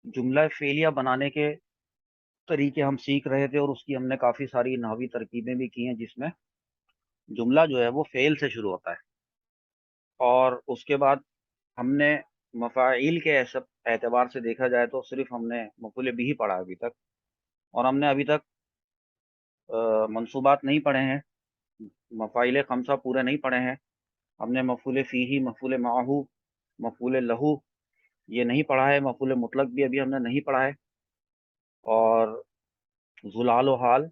جملہ فعلیہ بنانے کے طریقے ہم سیکھ رہے تھے، اور اس کی ہم نے کافی ساری نحوی ترکیبیں بھی کی ہیں، جس میں جملہ جو ہے وہ فعل سے شروع ہوتا ہے، اور اس کے بعد ہم نے مفاعیل کے اعتبار سے دیکھا جائے تو صرف ہم نے مفعول بھی پڑھا ابھی تک، اور ہم نے ابھی تک منصوبات نہیں پڑھے ہیں، مفاعیل خمسہ پورے نہیں پڑھے ہیں۔ ہم نے مفعول فیہ، مفعول معہ، مفعول لہو یہ نہیں پڑھا ہے، مفعول مطلق بھی ابھی ہم نے نہیں پڑھا ہے، اور ذلال و حال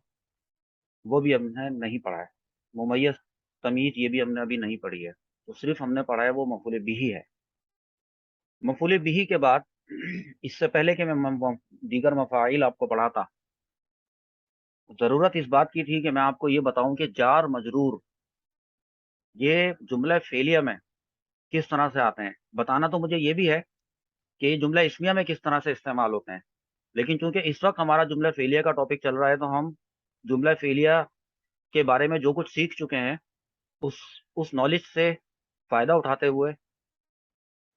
وہ بھی ہم نے نہیں پڑھا ہے، ممیز تمیز یہ بھی ہم نے ابھی نہیں پڑھی ہے، تو صرف ہم نے پڑھا ہے وہ مفعول بھی ہے۔ مفعول بھی کے بعد اس سے پہلے کہ میں دیگر مفاعیل آپ کو پڑھاتا، ضرورت اس بات کی تھی کہ میں آپ کو یہ بتاؤں کہ جار مجرور یہ جملہ فعلیہ میں کس طرح سے آتے ہیں۔ بتانا تو مجھے یہ بھی ہے کہ یہ جملہ اسمیہ میں کس طرح سے استعمال ہوتے ہیں، لیکن چونکہ اس وقت ہمارا جملہ فعلیہ کا ٹاپک چل رہا ہے، تو ہم جملہ فعلیہ کے بارے میں جو کچھ سیکھ چکے ہیں اس اس نالج سے فائدہ اٹھاتے ہوئے،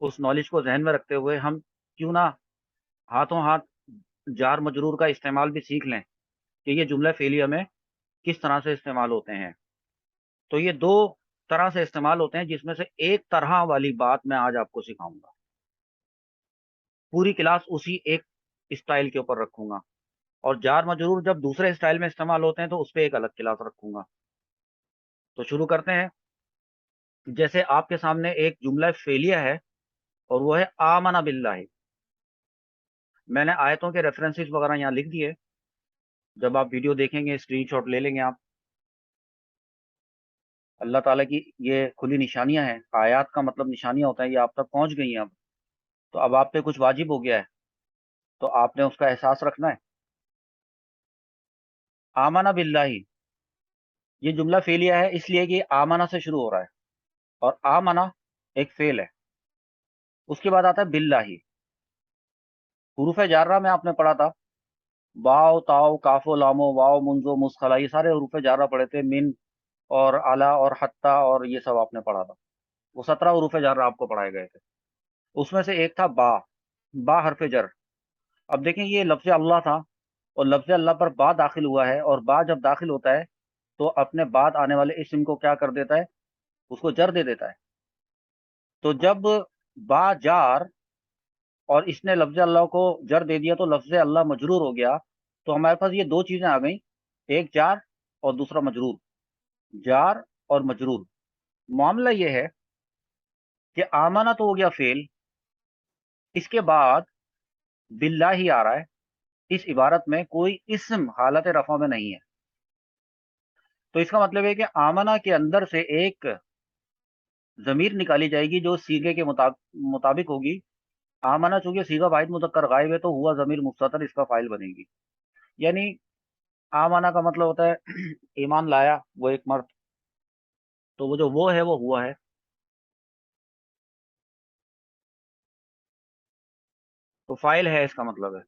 اس نالج کو ذہن میں رکھتے ہوئے، ہم کیوں نہ ہاتھوں ہاتھ جار مجرور کا استعمال بھی سیکھ لیں کہ یہ جملہ فعلیہ میں کس طرح سے استعمال ہوتے ہیں۔ تو یہ دو طرح سے استعمال ہوتے ہیں، جس میں سے ایک طرح والی بات میں آج آپ کو سکھاؤں گا، پوری کلاس اسی ایک اسٹائل کے اوپر رکھوں گا، اور جار مجرور جب دوسرے اسٹائل میں استعمال ہوتے ہیں تو اس پہ ایک الگ کلاس رکھوں گا۔ تو شروع کرتے ہیں۔ جیسے آپ کے سامنے ایک جملہ فعلیہ ہے، اور وہ ہے آمن باللہ۔ میں نے آیتوں کے ریفرنسز وغیرہ یہاں لکھ دیے، جب آپ ویڈیو دیکھیں گے اسکرین شاٹ لے لیں گے آپ۔ اللہ تعالیٰ کی یہ کھلی نشانیاں ہیں، آیات کا مطلب نشانیاں ہوتا ہے، یہ آپ تک پہنچ گئی ہیں اب، تو اب آپ پہ کچھ واجب ہو گیا ہے، تو آپ نے اس کا احساس رکھنا ہے۔ آمن باللہ یہ جملہ فعلیہ ہے، اس لیے کہ یہ آمنہ سے شروع ہو رہا ہے، اور آمنہ ایک فعل ہے۔ اس کے بعد آتا ہے باللہ۔ حروف جارہ میں آپ نے پڑھا تھا، واو، تاؤ، کاف و لام و واو، منزو، مسخلا، یہ سارے حروف جارہ پڑھے تھے، من اور اعلیٰ اور حتیٰ اور یہ سب آپ نے پڑھا تھا، وہ 17 حروف جارہ آپ کو پڑھائے گئے تھے۔ اس میں سے ایک تھا با، با حرف جر۔ اب دیکھیں یہ لفظ اللہ تھا، اور لفظ اللہ پر با داخل ہوا ہے، اور با جب داخل ہوتا ہے تو اپنے بعد آنے والے اسم کو کیا کر دیتا ہے، اس کو جر دے دیتا ہے۔ تو جب با جار اور اس نے لفظ اللہ کو جر دے دیا تو لفظ اللہ مجرور ہو گیا، تو ہمارے پاس یہ دو چیزیں آ گئیں، ایک جار اور دوسرا مجرور، جار اور مجرور۔ معاملہ یہ ہے کہ آمنہ تو ہو گیا فعل، اس کے بعد باللہ ہی آ رہا ہے، اس عبارت میں کوئی اسم حالت رفع میں نہیں ہے، تو اس کا مطلب ہے کہ آمنہ کے اندر سے ایک ضمیر نکالی جائے گی جو صیغے کے مطابق ہوگی۔ آمنہ چونکہ صیغہ واحد مذکر غائب ہے تو ہوا ضمیر مستتر اس کا فاعل بنے گی، یعنی آمنہ کا مطلب ہوتا ہے ایمان لایا وہ ایک مرد، تو وہ جو وہ ہے وہ ہوا ہے، تو فاعل ہے اس کا مطلب ہے۔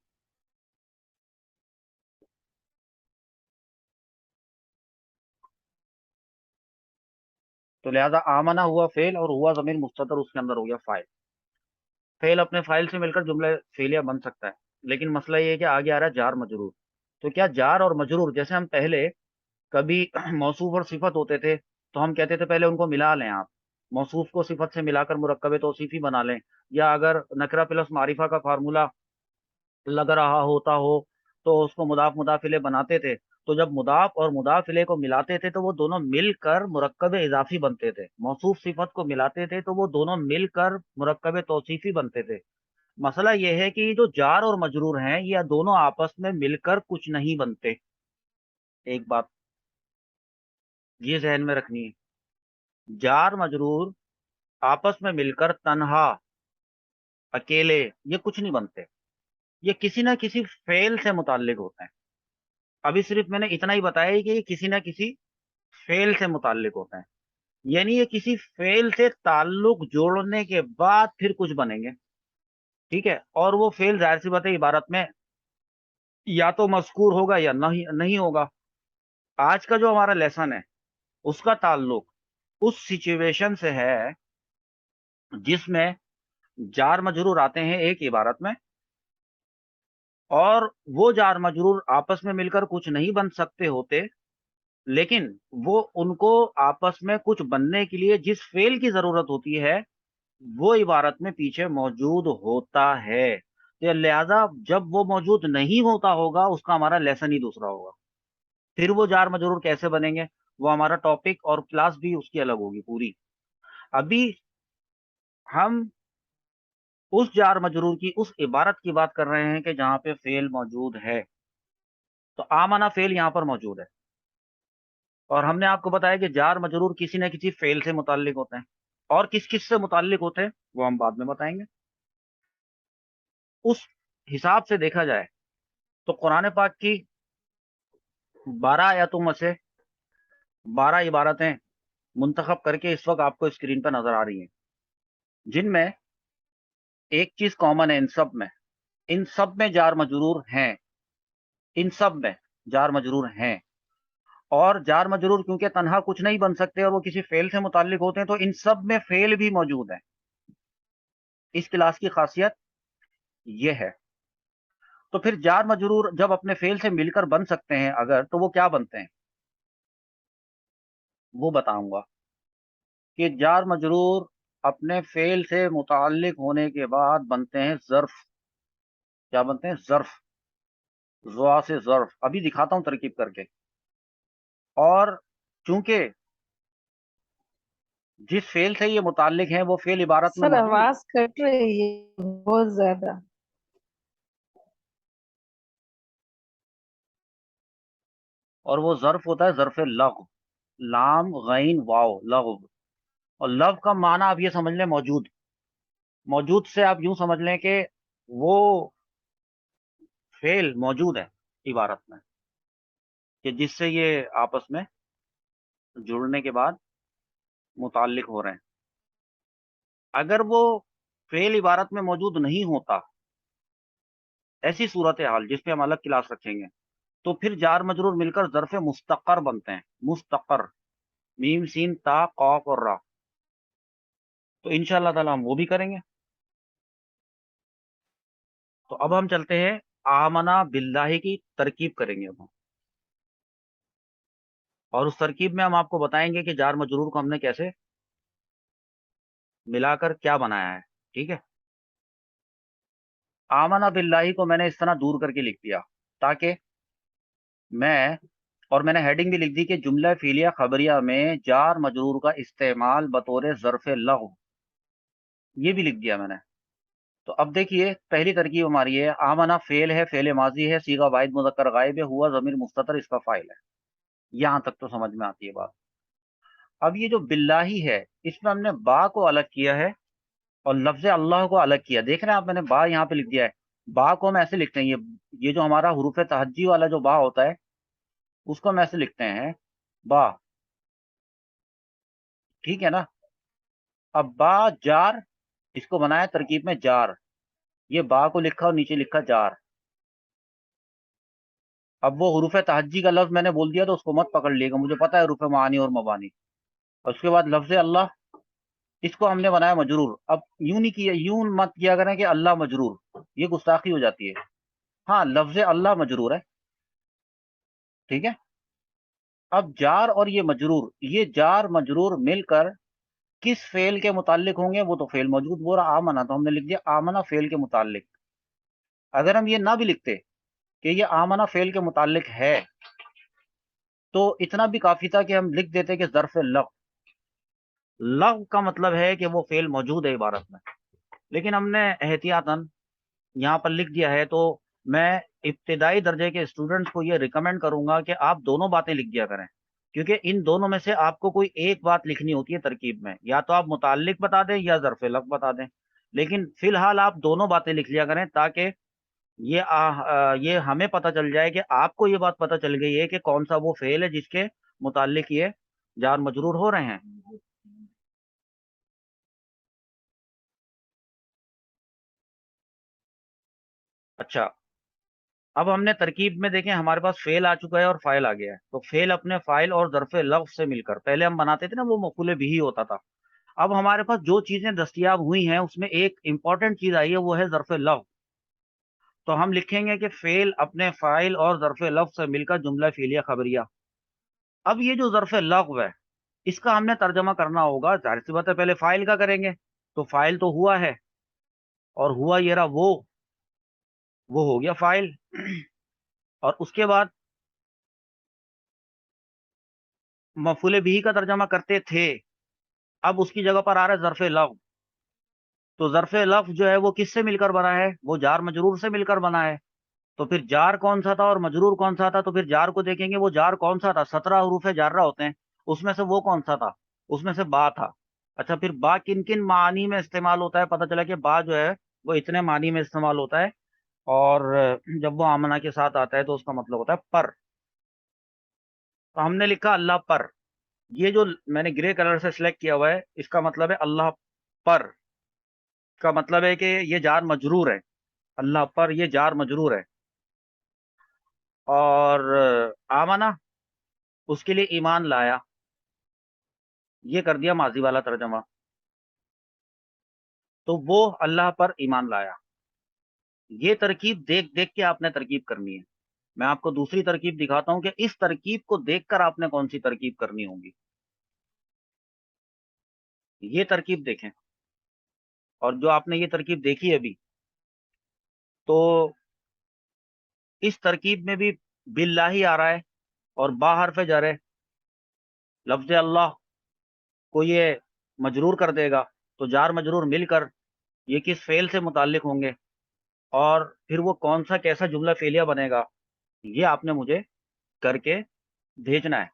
تو لہذا آمنہ ہوا فعل اور ہوا ضمیر مستتر اس کے اندر ہو گیا فاعل۔ فعل اپنے فاعل سے مل کر جملہ فعلیہ بن سکتا ہے، لیکن مسئلہ یہ ہے کہ آگے آ رہا ہے جار مجرور۔ تو کیا جار اور مجرور، جیسے ہم پہلے کبھی موصوف اور صفت ہوتے تھے تو ہم کہتے تھے پہلے ان کو ملا لیں، آپ موصوف کو صفت سے ملا کر مرکب توصیفی بنا لیں، یا اگر نکرہ پلس معرفہ کا فارمولا لگ رہا ہوتا ہو تو اس کو مضاف مضاف الیہ بناتے تھے، تو جب مضاف اور مضاف الیہ کو ملاتے تھے تو وہ دونوں مل کر مرکب اضافی بنتے تھے، موصوف صفت کو ملاتے تھے تو وہ دونوں مل کر مرکب توصیفی بنتے تھے۔ مسئلہ یہ ہے کہ یہ جو جار اور مجرور ہیں یہ دونوں آپس میں مل کر کچھ نہیں بنتے، ایک بات یہ ذہن میں رکھنی ہے، جار مجرور آپس میں مل کر تنہا اکیلے یہ کچھ نہیں بنتے، یہ کسی نہ کسی فعل سے متعلق ہوتے ہیں۔ ابھی صرف میں نے اتنا ہی بتایا کہ یہ کسی نہ کسی فعل سے متعلق ہوتے ہیں، یعنی یہ کسی فعل سے تعلق جوڑنے کے بعد پھر کچھ بنیں گے، ٹھیک ہے، اور وہ فعل ظاہر سی بات ہے عبارت میں یا تو مذکور ہوگا یا نہیں ہوگا۔ آج کا جو ہمارا لیسن ہے اس کا تعلق اس سچویشن سے ہے جس میں جار مجرور آتے ہیں ایک عبارت میں، اور وہ جار مجرور آپس میں مل کر کچھ نہیں بن سکتے ہوتے، لیکن وہ ان کو آپس میں کچھ بننے کے لیے جس فعل کی ضرورت ہوتی ہے وہ عبارت میں پیچھے موجود ہوتا ہے۔ تو لہذا جب وہ موجود نہیں ہوتا ہوگا اس کا ہمارا لیسن ہی دوسرا ہوگا۔ پھر وہ جار مجرور کیسے بنیں گے وہ ہمارا ٹاپک اور کلاس بھی اس کی الگ ہوگی پوری۔ ابھی ہم اس جار مجرور کی اس عبارت کی بات کر رہے ہیں کہ جہاں پہ فعل موجود ہے۔ تو آمنا فعل یہاں پر موجود ہے، اور ہم نے آپ کو بتایا کہ جار مجرور کسی نہ کسی فعل سے متعلق ہوتے ہیں، اور کس کس سے متعلق ہوتے ہیں وہ ہم بعد میں بتائیں گے۔ اس حساب سے دیکھا جائے تو قرآن پاک کی 12 آیاتوں میں سے 12 عبارتیں منتخب کر کے اس وقت آپ کو اسکرین پہ نظر آ رہی ہیں، جن میں ایک چیز کامن ہے، ان سب میں جار مجرور ہیں، ان سب میں جار مجرور ہیں۔ اور جار مجرور کیونکہ تنہا کچھ نہیں بن سکتے اور وہ کسی فعل سے متعلق ہوتے ہیں، تو ان سب میں فعل بھی موجود ہیں۔ اس کلاس کی خاصیت یہ ہے۔ تو پھر جار مجرور جب اپنے فعل سے مل کر بن سکتے ہیں اگر، تو وہ کیا بنتے ہیں وہ بتاؤں گا کہ جار مجرور اپنے فعل سے متعلق ہونے کے بعد بنتے ہیں ظرف۔ کیا بنتے ہیں؟ ظرف، ضوا سے ظرف۔ ابھی دکھاتا ہوں ترکیب کر کے۔ اور چونکہ جس فعل سے یہ متعلق ہیں وہ فعل عبارت میں سر موجود، آواز کٹ رہی ہے بہت زیادہ۔ اور وہ ظرف ہوتا ہے ظرف لغو، لام غین واو، لغو۔ اور لغو کا معنی آپ یہ سمجھ لیں موجود، موجود سے آپ یوں سمجھ لیں کہ وہ فعل موجود ہے عبارت میں، کہ جس سے یہ آپس میں جڑنے کے بعد متعلق ہو رہے ہیں۔ اگر وہ فعل عبارت میں موجود نہیں ہوتا، ایسی صورتحال جس پہ ہم الگ کلاس رکھیں گے، تو پھر جار مجرور مل کر ظرف مستقر بنتے ہیں۔ مستقر، میم سین تا قاف اور را۔ تو انشاءاللہ تعالی ہم وہ بھی کریں گے۔ تو اب ہم چلتے ہیں آمنا باللہ کی ترکیب کریں گے اب ہم، اور اس ترکیب میں ہم آپ کو بتائیں گے کہ جار مجرور کو ہم نے کیسے ملا کر کیا بنایا ہے۔ ٹھیک ہے؟ آمنا باللہ کو میں نے اس طرح دور کر کے لکھ دیا تاکہ میں نے ہیڈنگ بھی لکھ دی کہ جملہ فعلیہ خبریہ میں جار مجرور کا استعمال بطور ظرف لغو، یہ بھی لکھ دیا میں نے۔ تو اب دیکھیے پہلی ترکیب ہماری ہے، آمنا فعل ہے، فعل ماضی ہے، صیغہ واحد مذکر غائب ہے، ہوا ضمیر مستتر اس کا فاعل ہے۔ یہاں تک تو سمجھ میں آتی ہے بات۔ اب یہ جو باللہ ہے اس میں ہم نے با کو الگ کیا ہے اور لفظ اللہ کو الگ کیا۔ دیکھ رہے ہیں آپ، میں نے با یہاں پہ لکھ دیا ہے۔ با کو ہم ایسے لکھتے ہیں، یہ جو ہمارا حروف تہجی والا جو با ہوتا ہے اس کو ہم ایسے لکھتے ہیں با۔ ٹھیک ہے نا؟ اب با جار، اس کو بنایا ترکیب میں جار، یہ با کو لکھا اور نیچے لکھا جار۔ اب وہ حروف تہجی کا لفظ میں نے بول دیا تو اس کو مت پکڑ لیے گا، مجھے پتا ہے حروف معانی اور مبانی۔ اور اس کے بعد لفظ اللہ، اس کو ہم نے بنایا مجرور۔ اب یوں نہیں کیا، یوں مت کیا کریں کہ اللہ مجرور، یہ گستاخی ہو جاتی ہے۔ ہاں لفظ اللہ مجرور ہے، ٹھیک ہے۔ اب جار اور یہ جار مجرور مل کر کس فعل کے متعلق ہوں گے وہ تو فعل موجود، وہ رہا آمنا، تو ہم نے لکھ دیا آمنا فعل کے متعلق۔ اگر ہم یہ نہ بھی لکھتے کہ یہ آمنا فعل کے متعلق ہے تو اتنا بھی کافی تھا کہ ہم لکھ دیتے کہ ظرف لغو۔ لغو کا مطلب ہے کہ وہ فعل موجود ہے عبارت میں، لیکن ہم نے احتیاطاً یہاں پر لکھ دیا ہے۔ تو میں ابتدائی درجے کے اسٹوڈنٹس کو یہ ریکمینڈ کروں گا کہ آپ دونوں باتیں لکھ دیا کریں، کیونکہ ان دونوں میں سے آپ کو کوئی ایک بات لکھنی ہوتی ہے ترکیب میں، یا تو آپ متعلق بتا دیں یا ظرف لغو بتا دیں، لیکن فی الحال آپ دونوں باتیں لکھ لیا کریں تاکہ یہ ہمیں پتہ چل جائے کہ آپ کو یہ بات پتہ چل گئی ہے کہ کون سا وہ فعل ہے جس کے متعلق یہ جار مجرور ہو رہے ہیں۔ اچھا، اب ہم نے ترکیب میں دیکھیں ہمارے پاس فعل آ چکا ہے اور فاعل آ گیا ہے، تو فعل اپنے فاعل اور ظرف لفظ سے مل کر، پہلے ہم بناتے تھے نا وہ مفعول بھی ہوتا تھا، اب ہمارے پاس جو چیزیں دستیاب ہوئی ہیں اس میں ایک امپورٹنٹ چیز آئی ہے، وہ ہے ظرف لفظ۔ تو ہم لکھیں گے کہ فعل اپنے فاعل اور ظرف لفظ سے مل کر جملہ فعلیہ خبریہ۔ اب یہ جو ظرف لغو ہے اس کا ہم نے ترجمہ کرنا ہوگا، ظاہر سی بات ہے پہلے فاعل کا کریں گے، تو فاعل تو ہوا ہے، اور ہوا یہ رہا وہ ہو گیا فاعل۔ اور اس کے بعد مفعول بھی کا ترجمہ کرتے تھے، اب اس کی جگہ پر آ رہا ہے ظرف لغو۔ تو ظرف لفظ جو ہے وہ کس سے مل کر بنا ہے؟ وہ جار مجرور سے مل کر بنا ہے۔ تو پھر جار کون سا تھا اور مجرور کون سا تھا؟ تو پھر جار کو دیکھیں گے، وہ جار کون سا تھا؟ 17 حروف جارہ ہوتے ہیں، اس میں سے وہ کون سا تھا؟ اس میں سے با تھا۔ اچھا، پھر با کن کن معنی میں استعمال ہوتا ہے؟ پتہ چلا کہ با جو ہے وہ اتنے معنی میں استعمال ہوتا ہے، اور جب وہ آمنہ کے ساتھ آتا ہے تو اس کا مطلب ہوتا ہے پر۔ تو ہم نے لکھا اللہ پر، یہ جو میں نے گرے کلر سے سلیکٹ کیا ہوا ہے اس کا مطلب ہے اللہ پر، کا مطلب ہے کہ یہ جار مجرور ہے، اللہ پر یہ جار مجرور ہے۔ اور آمنہ اس کے لیے ایمان لایا، یہ کر دیا ماضی والا ترجمہ، تو وہ اللہ پر ایمان لایا۔ یہ ترکیب دیکھ دیکھ کے آپ نے ترکیب کرنی ہے۔ میں آپ کو دوسری ترکیب دکھاتا ہوں کہ اس ترکیب کو دیکھ کر آپ نے کون سی ترکیب کرنی ہوگی۔ یہ ترکیب دیکھیں، اور جو آپ نے یہ ترکیب دیکھی ابھی، تو اس ترکیب میں بھی باللہ آ رہا ہے اور با حرف جر ہے، لفظ اللہ کو یہ مجرور کر دے گا، تو جار مجرور مل کر یہ کس فعل سے متعلق ہوں گے، اور پھر وہ کون سا کیسا جملہ فعلیہ بنے گا، یہ آپ نے مجھے کر کے بھیجنا ہے۔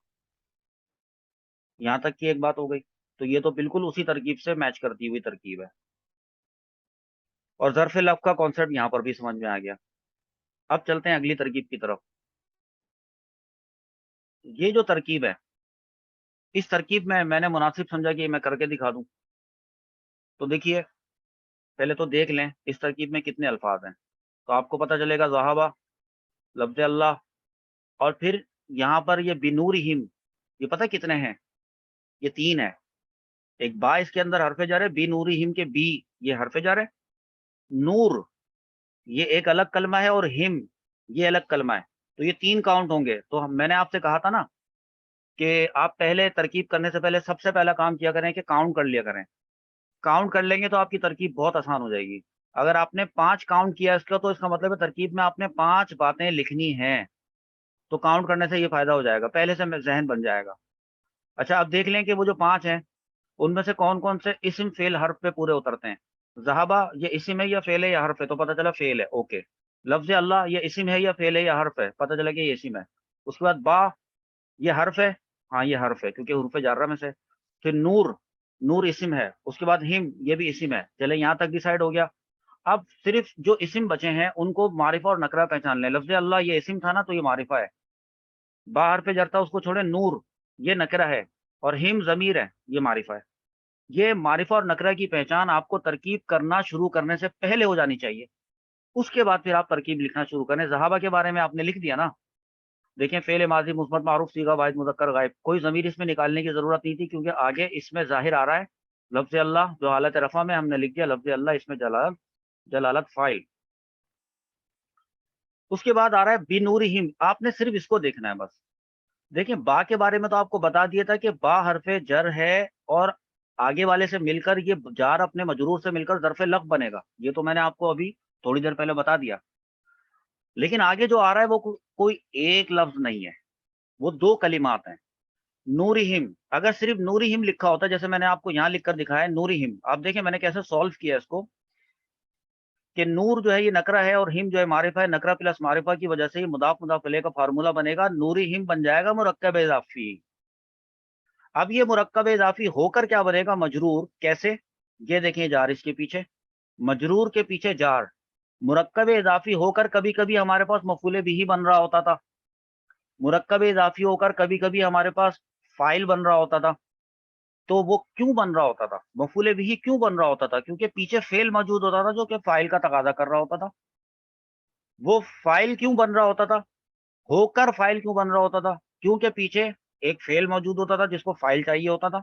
یہاں تک کی ایک بات ہو گئی، تو یہ تو بالکل اسی ترکیب سے میچ کرتی ہوئی ترکیب ہے، اور ظرف لفظ کا کانسیپٹ یہاں پر بھی سمجھ میں آ گیا۔ اب چلتے ہیں اگلی ترکیب کی طرف۔ یہ جو ترکیب ہے، اس ترکیب میں نے مناسب سمجھا کہ میں کر کے دکھا دوں۔ تو دیکھیے، پہلے تو دیکھ لیں اس ترکیب میں کتنے الفاظ ہیں، تو آپ کو پتہ چلے گا ذہبہ، لفظ اللہ، اور پھر یہاں پر یہ بنورہم، یہ پتہ کتنے ہیں؟ یہ 3 ہے۔ ایک با اس کے اندر حرف جر ہے، بنورہم کے بی یہ حرف جر ہے، نور یہ ایک الگ کلمہ ہے، اور ہم یہ الگ کلمہ ہے، تو یہ 3 کاؤنٹ ہوں گے۔ تو میں نے آپ سے کہا تھا نا کہ آپ پہلے ترکیب کرنے سے پہلے سب سے پہلا کام کیا کریں کہ کاؤنٹ کر لیا کریں۔ کاؤنٹ کر لیں گے تو آپ کی ترکیب بہت آسان ہو جائے گی۔ اگر آپ نے 5 کاؤنٹ کیا اس کا، تو اس کا مطلب ہے ترکیب میں آپ نے 5 باتیں لکھنی ہیں، تو کاؤنٹ کرنے سے یہ فائدہ ہو جائے گا، پہلے سے ذہن بن جائے گا۔ اچھا، اب دیکھ لیں کہ وہ جو 5 ہیں ان میں سے کون کون سے اسم فعل حرف پہ پورے اترتے ہیں۔ ذہبہ یہ اسم ہے یا فعل ہے یا حرف ہے؟ تو پتہ چلا فعل ہے، اوکے۔ لفظ اللہ یہ اسم ہے یا فعل ہے یا حرف ہے؟ پتہ چلا کہ یہ اسم ہے۔ اس کے بعد با یہ حرف ہے، ہاں یہ حرف ہے کیونکہ حروف جارہ میں سے۔ پھر نور، نور اسم ہے۔ اس کے بعد ہم یہ بھی اسم ہے۔ چلے یہاں تک ڈیسائیڈ ہو گیا۔ اب صرف جو اسم بچے ہیں ان کو معرفہ اور نکرہ پہچان لیں۔ لفظ اللہ یہ اسم تھا نا، تو یہ معرفہ ہے، با حرف جر تھا اس کو چھوڑے، نور یہ نکرہ ہے، اور ہم ضمیر ہے یہ معرفہ ہے۔ یہ معرفہ اور نکرہ کی پہچان آپ کو ترکیب کرنا شروع کرنے سے پہلے ہو جانی چاہیے، اس کے بعد پھر آپ ترکیب لکھنا شروع کریں۔ ذہابہ کے بارے میں آپ نے لکھ دیا نا، دیکھیں فعل ماضی مثبت معروف صیغہ واحد مذکر غائب، کوئی ضمیر اس میں نکالنے کی ضرورت نہیں تھی کیونکہ آگے اس میں ظاہر آ رہا ہے لفظ اللہ، جو حالت رفع میں ہم نے لکھ دیا لفظ اللہ، اس میں جلالت فاعل۔ اس کے بعد آ رہا ہے بنورہم، آپ نے صرف اس کو دیکھنا ہے بس۔ دیکھیں با کے بارے میں تو آپ کو بتا دیا تھا کہ با حرف جر ہے، اور آگے والے سے مل کر یہ جار اپنے مجرور سے مل کر ظرف لغو بنے گا، یہ تو میں نے آپ کو ابھی تھوڑی دیر پہلے بتا دیا۔ لیکن آگے جو آ رہا ہے وہ کوئی ایک لفظ نہیں ہے، وہ 2 کلمات ہیں۔ نورہم، اگر صرف نورہم لکھا ہوتا جیسے میں نے آپ کو یہاں لکھ کر دکھایا ہے نورہم، آپ دیکھیں میں نے کیسے سولو کیا اس کو، کہ نور جو ہے یہ نکرہ ہے اور ہم جو ہے معرفہ ہے، نکرہ پلس معرفہ کی وجہ سے یہ مضاف مضاف الیہ کا فارمولہ بنے گا، نورہم بن جائے گا مرکب اضافی۔ اب یہ مرکب اضافی ہو کر کیا بنے گا؟ مجرور۔ کیسے؟ یہ دیکھیں جار اس کے پیچھے، مجرور کے پیچھے جار، مرکب اضافی ہو کر کبھی کبھی ہمارے پاس مفعول بھی بن رہا ہوتا تھا، مرکب اضافی ہو کر کبھی کبھی ہمارے پاس فاعل بن رہا ہوتا تھا۔ تو وہ کیوں بن رہا ہوتا تھا؟ مفعول بھی کیوں بن رہا ہوتا تھا؟ کیونکہ پیچھے فعل موجود ہوتا تھا جو کہ فاعل کا تقاضا کر رہا ہوتا تھا۔ وہ فاعل کیوں بن رہا ہوتا تھا؟ ہو کر فاعل کیوں بن رہا ہوتا تھا؟ کیونکہ پیچھے ایک فعل موجود ہوتا تھا جس کو فاعل چاہیے ہوتا تھا۔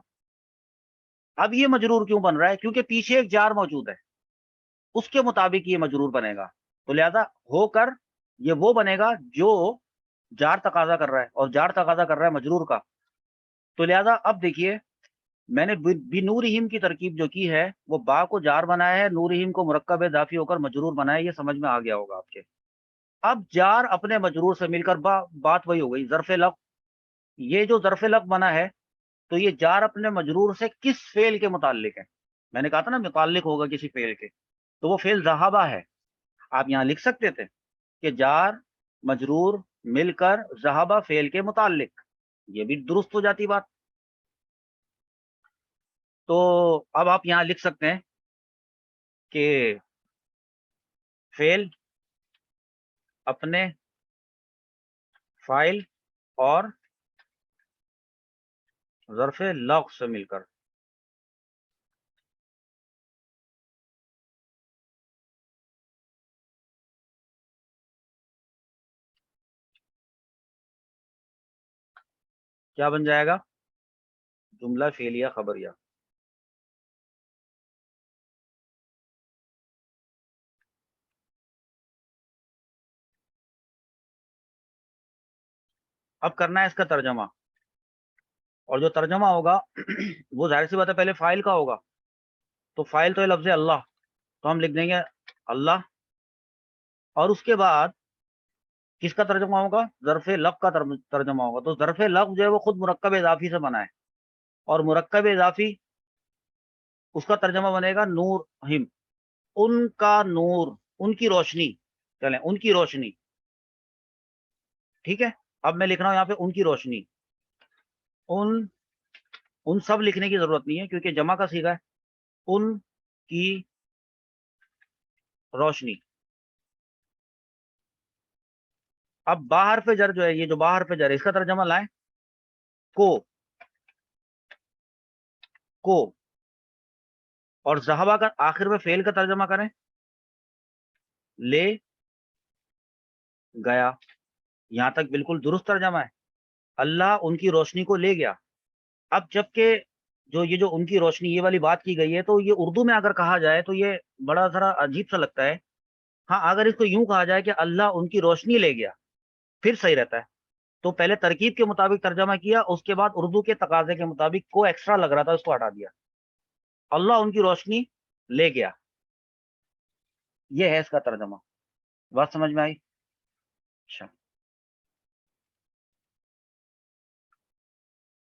اب یہ مجرور کیوں بن رہا ہے؟ کیونکہ پیچھے ایک جار موجود ہے، اس کے مطابق یہ مجرور بنے گا۔ تو لہذا ہو کر یہ وہ بنے گا جو جار تقاضا کر رہا ہے، اور جار تقاضا کر رہا ہے مجرور کا. تو لہذا اب دیکھیے میں نے بنورہم کی ترکیب جو کی ہے وہ با کو جار بنایا ہے، نورہم کو مرکب اضافی ہو کر مجرور بنایا ہے. یہ سمجھ میں آ گیا ہوگا آپ کے. اب جار اپنے مجرور سے مل کر بات وہی ہو گئی ظرف لفظ. یہ جو ظرف لفظ بنا ہے تو یہ جار اپنے مجرور سے کس فعل کے متعلق ہے؟ میں نے کہا تھا نا متعلق ہوگا کسی فعل کے، تو وہ فعل ذہبہ ہے. آپ یہاں لکھ سکتے تھے کہ جار مجرور مل کر ذہبہ فعل کے متعلق، یہ بھی درست ہو جاتی بات. تو اب آپ یہاں لکھ سکتے ہیں کہ فعل اپنے فاعل اور ظرف لفظ سے مل کر. کیا بن جائے گا؟ جملہ فعلیہ خبریہ. اب کرنا ہے اس کا ترجمہ، اور جو ترجمہ ہوگا وہ ظاہر سی بات ہے پہلے فاعل کا ہوگا. تو فاعل تو ہے لفظ اللہ، تو ہم لکھ دیں گے اللہ، اور اس کے بعد کس کا ترجمہ ہوگا؟ ظرف لفظ کا ترجمہ ہوگا. تو ظرف لفظ جو ہے وہ خود مرکب اضافی سے بنا ہے، اور مرکب اضافی اس کا ترجمہ بنے گا نور ہم، ان کا نور، ان کی روشنی. چلیں ان کی روشنی، ٹھیک ہے. اب میں لکھ رہا ہوں یہاں پہ ان کی روشنی. ان سب لکھنے کی ضرورت نہیں ہے کیونکہ جمع کا صیغہ ہے. ان کی روشنی. اب باہر پہ جر جو ہے، یہ جو باہر پہ جر ہے اس کا ترجمہ لائیں کو اور ذہبہ کا آخر میں فعل کا ترجمہ کریں لے گیا. یہاں تک بالکل درست ترجمہ ہے. اللہ ان کی روشنی کو لے گیا. اب جبکہ جو ان کی روشنی یہ والی بات کی گئی ہے تو یہ اردو میں اگر کہا جائے تو یہ بڑا ذرا عجیب سا لگتا ہے. ہاں اگر اس کو یوں کہا جائے کہ اللہ ان کی روشنی لے گیا پھر صحیح رہتا ہے. تو پہلے ترکیب کے مطابق ترجمہ کیا، اس کے بعد اردو کے تقاضے کے مطابق کو ایکسٹرا لگ رہا تھا اس کو ہٹا دیا. اللہ ان کی روشنی لے گیا، یہ ہے اس کا ترجمہ. بات سمجھ میں آئی؟ اچھا.